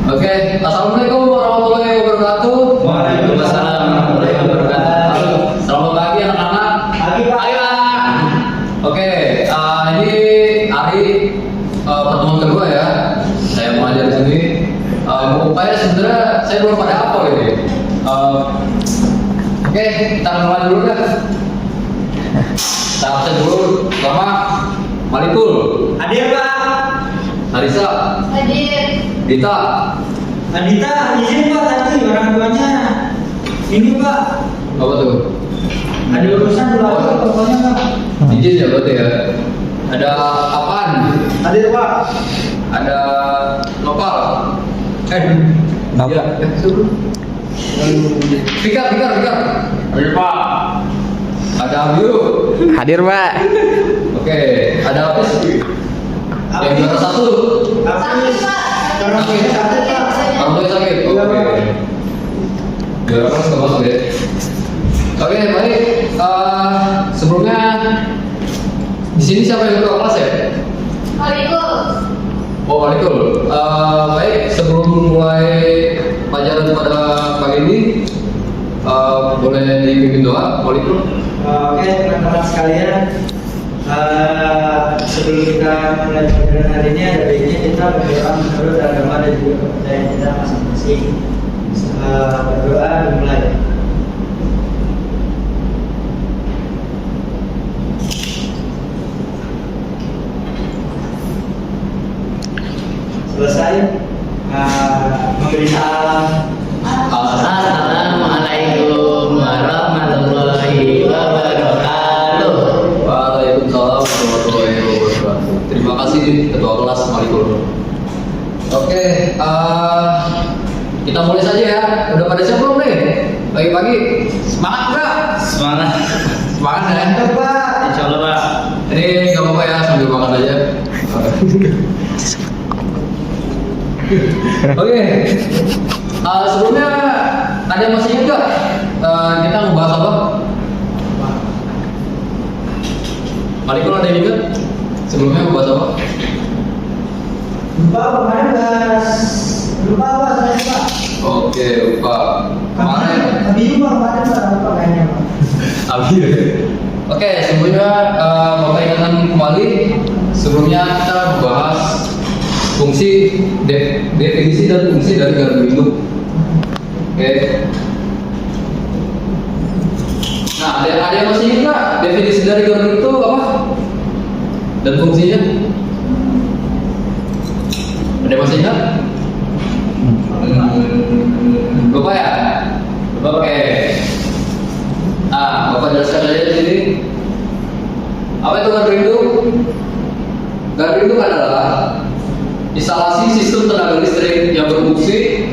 Oke, assalamualaikum warahmatullahi wabarakatuh. Waalaikumsalam warahmatullahi wabarakatuh. Selamat pagi anak-anak. Pagi, Pak. Ayo. Oke, ini hari pertemuan kedua ya. Saya mengajar di sini. Upaya sebenarnya saya belum pada apa ini. Oke, kita mulai dulu dah. Kita absen dulu. Pertama, Malikul, Hadir, Pak. Harisa, Hadir. Dita. Adita, izin Pak tadi orang tuanya. Ini Pak, Apa tuh? ada urusan dulu aja pokoknya Pak. Izin ya berarti ya. Ada apaan? Hadir Pak. Ada Nopal. Nopal. Ya, suruh. Fikar. Hadir Pak. Ada Abyu. Hadir, Pak. Oke, ada Apis. Yang juara satu. Sakit, Pak. Orang tuanya sakit, Pak. Orang tua sakit. Oke. Juara kelas nggak masuk ya. Oke, baik. Sebelumnya di sini siapa yang ketua kelas ya? Malikul. Oh, Waalaikumsalam. Baik, sebelum mulai pelajaran pada pagi ini, boleh dipimpin doa, Waalaikumsalam. Oke teman-teman sekalian, sebelum kita mulai pelajaran hari ini ada baiknya kita berdoa menurut agama dan juga kepercayaan kita masing-masing. Berdoa dimulai. Selesai memberi salam. Assalamualaikum warahmatullahi wabarakatuh. Waalaikumsalam warahmatullahi wabarakatuh. Terima kasih ketua kelas, Waalaikumsalam. Oke, kita mulai saja ya. Udah pada siap belum nih? Pagi-pagi semangat nggak? Semangat. Semangat ya. Pak. Insya Allah Pak. Ini nggak apa-apa ya, sambil makan aja. Oke. Sebelumnya ada yang masih ingat nggak? Kita ngebahas apa? Malikul ada yang ingat? Sebelumnya ngebahas apa? Lupa kemarin bahas. Lupa Pak saya Pak. Oke, lupa. Kemarin. Abi juga kemarin Pak lupa kayaknya Pak. Abi. Oke, sebelumnya Bapak ingatkan kembali. Sebelumnya kita membahas fungsi, definisi dan fungsi dari gardu induk. Oke. Nah, ada yang masih ingat nggak definisi dari gardu itu apa? Dan fungsinya? Ada yang masih ingat? Lupa ya? Lupa. Oke. Nah, Bapak jelaskan aja di sini. Apa itu gardu induk? Gardu induk adalah instalasi sistem tenaga listrik yang berfungsi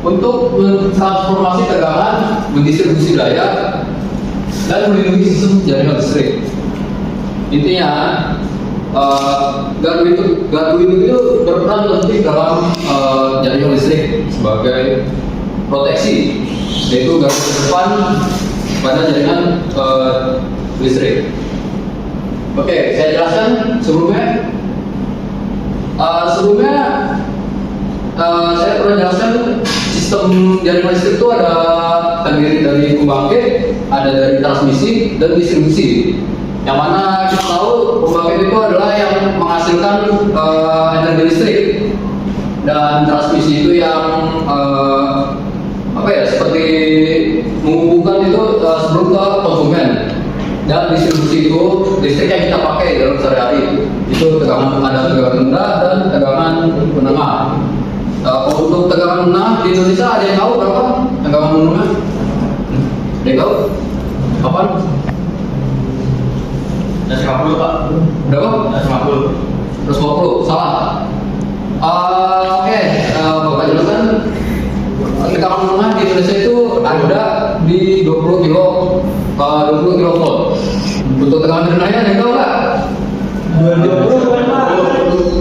untuk mentransformasi tegangan, mendistribusi daya, dan melindungi sistem jaringan listrik. Intinya, gardu induk itu berperan penting dalam jaringan listrik sebagai proteksi, yaitu gardu terdepan pada jaringan listrik. Oke, saya jelaskan sebelumnya. Saya pernah jelaskan sistem jaringan listrik itu ada terdiri dari pembangkit, ada dari transmisi dan distribusi. Yang mana kita tahu pembangkit itu adalah yang menghasilkan energi listrik, dan transmisi itu yang seperti menghubungkan itu sebelum ke konsumen. Dan distribusi itu listrik yang kita pakai dalam sehari-hari. Itu ada tegangan rendah dan tegangan menengah. Untuk tegangan menengah di Indonesia ada yang tahu berapa tegangan menengah? Ada yang tahu? Kapan? 150 Pak. Berapa? 150. 150. Salah. Oke, Bapak jelaskan. Tegangan menengah di Indonesia itu ada di 20 kilovolt. Untuk tegangan rendahnya ada yang tahu nggak?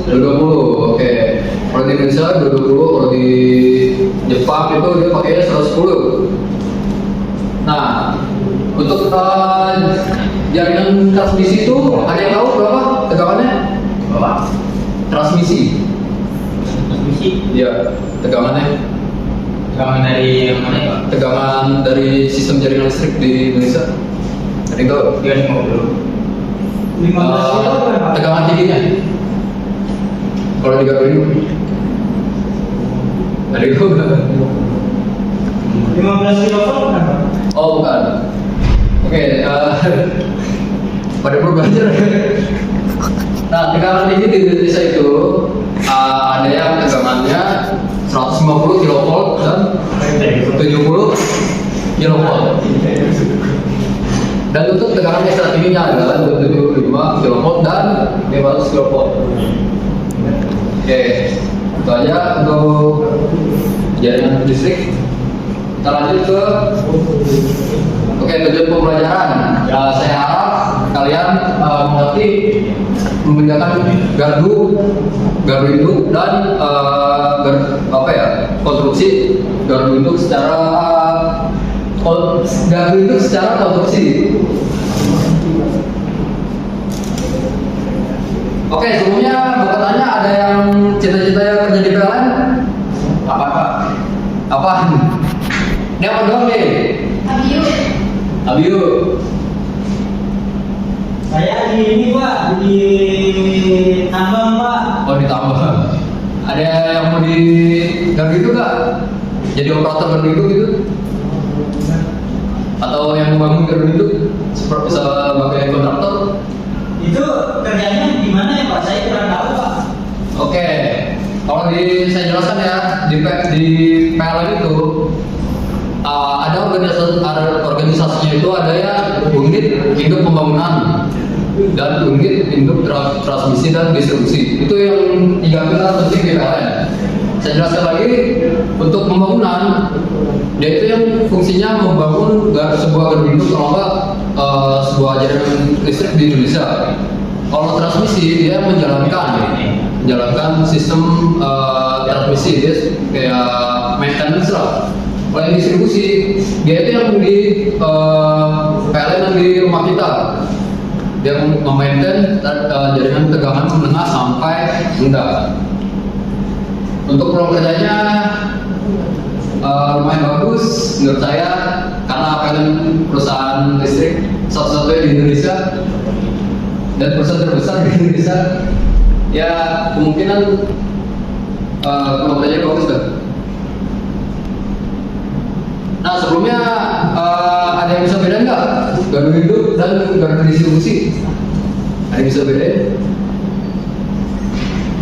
220. Oke. Kalau di Indonesia 220, kalau di Jepang itu dia pakainya 110. Nah, untuk jaringan transmisi itu ada yang tahu berapa tegangannya? Berapa? Transmisi. transmisi. Iya, tegangannya. Tegangan dari yang mana ya, Pak? Tegangan dari sistem jaringan listrik di Indonesia. Ada yang tahu? 350. 15 kilo kan Pak? Tegangan tingginya. Kalau di Gardu ini. Ada yang tahu nggak? 15 kilo kan Pak? Oh bukan. Oke, pada perlu belajar. Nah, tegangan tinggi di Indonesia itu ada yang tegangannya 150 kV dan 70 kV. Dan untuk tegangan ekstra tingginya adalah 25 kV dan 500 kV. Oke, itu aja untuk jaringan listrik. Kita lanjut ke tujuan pembelajaran. Saya harap kalian mengerti membedakan gardu induk dan konstruksi gardu induk secara konstruksi. Oke, sebelumnya bertanya ada yang cita-citanya kerja di PLN? Apa? Ini apa doang nih? Abiu. Saya di ini Pak, di tambang Pak. Oh ditambah. Ada yang mau di gardu itu nggak? Jadi operator gardu itu gitu? Atau yang membangun gardu itu sebagai kontraktor? Itu kerjanya di mana ya Pak? Saya kurang tahu Pak. Oke, kalau saya jelaskan ya di PLN itu ada organisasinya itu ada ya unit induk pembangunan dan unit induk transmisi dan distribusi. Itu yang 3 pilar penting di PLN. Saya jelaskan lagi untuk pembangunan, dia itu yang fungsinya membangun sebuah gardu induk kalau enggak sebuah jaringan listrik di Indonesia. Kalau transmisi dia menjalankan sistem transmisi, dia kayak maintenance lah. Kalau yang distribusi dia itu yang di PLN yang di rumah kita, dia memaintain jaringan tegangan menengah sampai rendah. Untuk peluang kerjanya lumayan bagus menurut saya karena PLN perusahaan listrik satu-satunya di Indonesia dan perusahaan terbesar di Indonesia. Ya kemungkinan peluang kerjanya bagus kan. Nah sebelumnya ada yang bisa beda nggak gardu induk dan gardu distribusi? Ada yang bisa beda?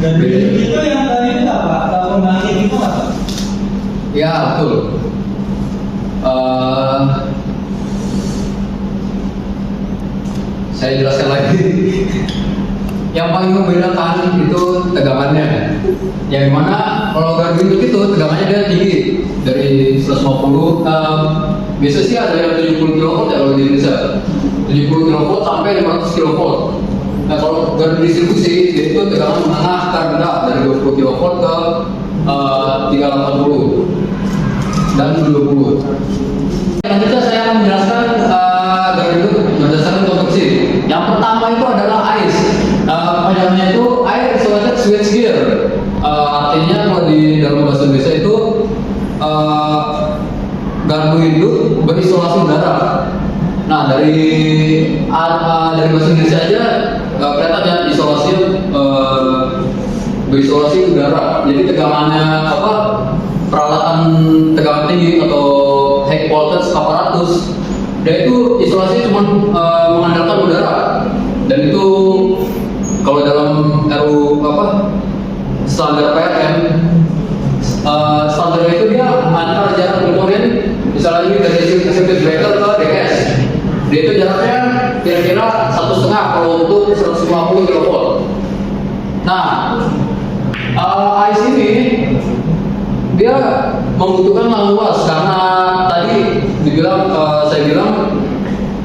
Gardu itu yang tadi itu apa? Kalau pembangkit itu apa? Ya betul. Saya jelaskan lagi. Yang paling membedakan itu tegangannya. Yang mana kalau gardu induk itu tegangannya dia tinggi dari 150. Biasa sih ada yang 70 kV ya kalau di Indonesia. 70 kV sampai 500 kV. Nah kalau gardu distribusi itu tegangan menengah ke rendah dari 20 kV ke 380 dan 20. Selanjutnya saya akan menjelaskan gardu induk berdasarkan konstruksi. Yang pertama itu adalah AIS. Panjangnya itu Air Isolated Switchgear. Artinya kalau di dalam bahasa Indonesia itu gardu induk berisolasi udara. Nah dari bahasa Indonesia aja kelihatan ya isolasi berisolasi udara. Jadi tegangannya peralatan tegangan tinggi atau high voltage aparatus, dia itu isolasi cuma mengandalkan udara. Dan itu kalau dalam RU standar PLN, standarnya itu dia antar jarak komponen, misalnya ini dari circuit breaker ke DKS, dia itu jaraknya kira-kira 1,5 kalau untuk 150 kV. Nah, AIS ini dia membutuhkan lahan luas karena tadi saya bilang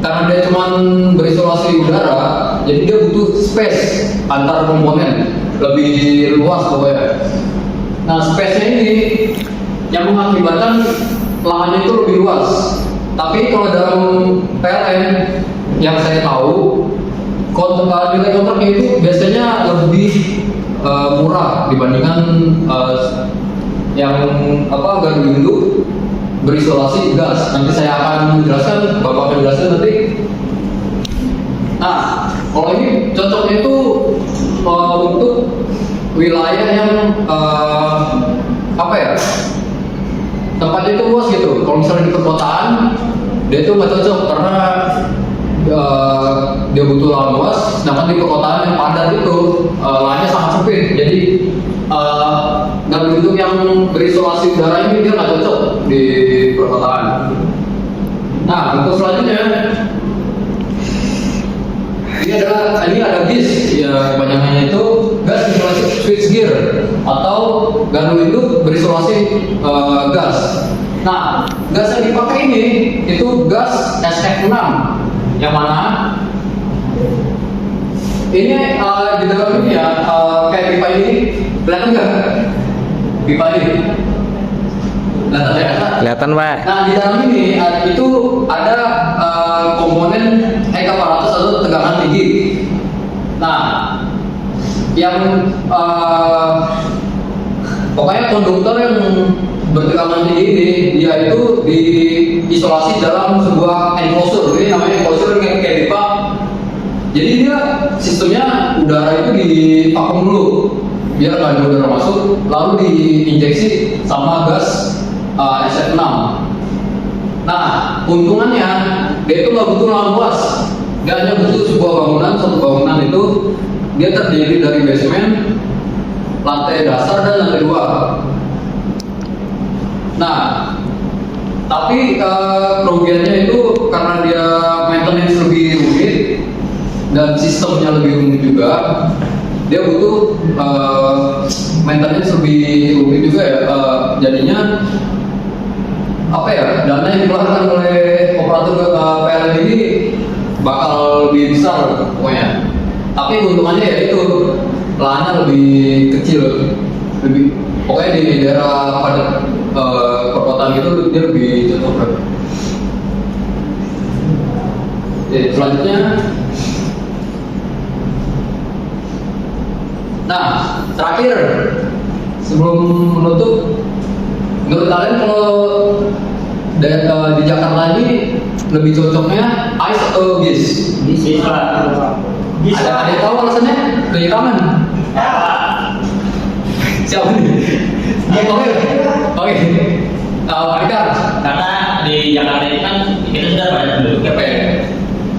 karena dia cuma berisolasi udara, jadi dia butuh space antar komponen lebih luas pokoknya. Nah space-nya ini yang mengakibatkan lahannya itu lebih luas. Tapi kalau dalam PLN yang saya tahu nilai kontraknya itu biasanya lebih murah dibandingkan yang gardu induk berisolasi gas. Nanti saya akan menjelaskan, Bapak akan menjelaskan nanti. Nah, kalau ini cocoknya itu untuk wilayah yang tempatnya itu luas gitu. Kalau misalnya di perkotaan, dia itu nggak cocok karena dia butuh lahan luas. Sedangkan di perkotaan yang padat itu lahannya sangat sempit. Jadi gardu induk yang berisolasi udara ini dia nggak cocok di perkotaan. Nah, untuk selanjutnya ini ada GIS, ya kepanjangannya itu gas isolasi switchgear atau gardu induk berisolasi gas. Nah, gas yang dipakai ini itu gas SF6 yang mana ini di dalam ini ya kayak pipa ini, kelihatan nggak? Pipa ini kelihatan ya? Kelihatan, Pak. Nah, di dalam ini itu ada komponen aparatus atau tegangan tinggi. Nah, yang pokoknya konduktor yang bertegangan tinggi ini dia itu diisolasi dalam sebuah enclosure. Ini namanya enclosure kayak pipa. Jadi dia sistemnya udara itu divakum dulu biar nggak ada udara masuk, lalu diinjeksi sama gas SF6. Nah, keuntungannya dia itu nggak butuh lahan luas, dia hanya butuh sebuah bangunan. Satu bangunan itu dia terdiri dari basement, lantai dasar dan lantai 2. Nah, tapi kerugiannya itu karena dia maintenance lebih rumit dan sistemnya lebih rumit juga, dia butuh maintenance lebih rumit juga ya. Jadinya dana yang dikeluarkan oleh operator PLN ini bakal lebih besar pokoknya. Tapi keuntungannya ya itu lahannya lebih kecil, pokoknya di daerah padat perkotaan itu dia lebih cocok. Selanjutnya, nah terakhir sebelum menutup, menurut kalian kalau di Jakarta ini lebih cocoknya ICE atau GIS? GIS lah. Ada yang tahu alasannya? Dari kanan? Siapa nih? Oke. Mereka Karena di Jakarta itu kan kita sudah banyak penduduknya Pak.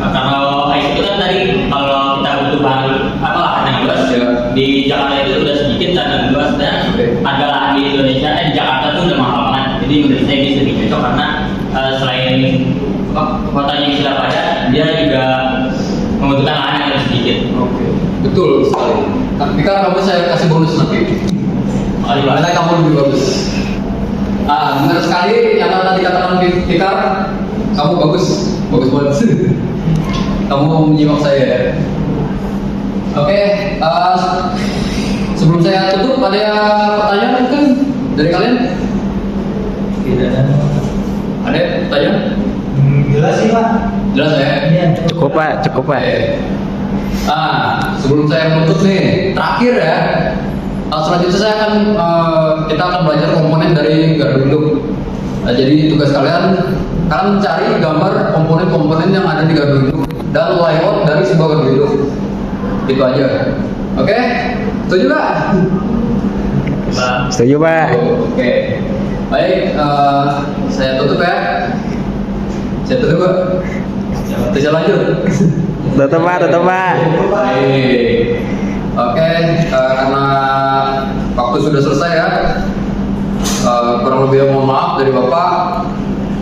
Nah, kalau ICE itu kan tadi kalau kita butuh lahan yang luas ya. Di Jakarta itu udah sedikit dan yang luas, dan harga lahan di Indonesia di Jakarta itu udah mahal banget. Jadi menurut saya GIS lebih cocok karena selain kotanya yang sudah padat, dia juga membutuhkan lahan yang lebih sedikit. Oke. Betul sekali. Tapi kan kamu saya kasih bonus nanti. Karena kamu lebih bagus. Benar sekali yang tadi katakan Fikar, kamu bagus banget. Kamu menyimak saya ya. Oke, sebelum saya tutup, ada pertanyaan mungkin dari kalian? Tidak ada. Ada pertanyaan? Jelas sih Pak. Jelas ya? Iya. Cukup, Pak. Oke. Sebelum saya menutup nih, terakhir ya. Selanjutnya saya akan kita akan belajar komponen dari gardu induk. Jadi tugas kalian cari gambar komponen-komponen yang ada di gardu induk dan layout dari sebuah gardu induk. Itu aja. Oke? Setuju Pak? Setuju, Pak. Oke. Baik, saya tutup ya. Saya tutup Pak. Bisa lanjut. Tutup, Pak. Baik. Oke, karena waktu sudah selesai ya. Kurang lebih mohon maaf dari Bapak.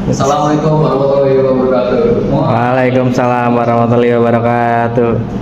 Assalamualaikum warahmatullahi wabarakatuh. Waalaikumsalam warahmatullahi wabarakatuh.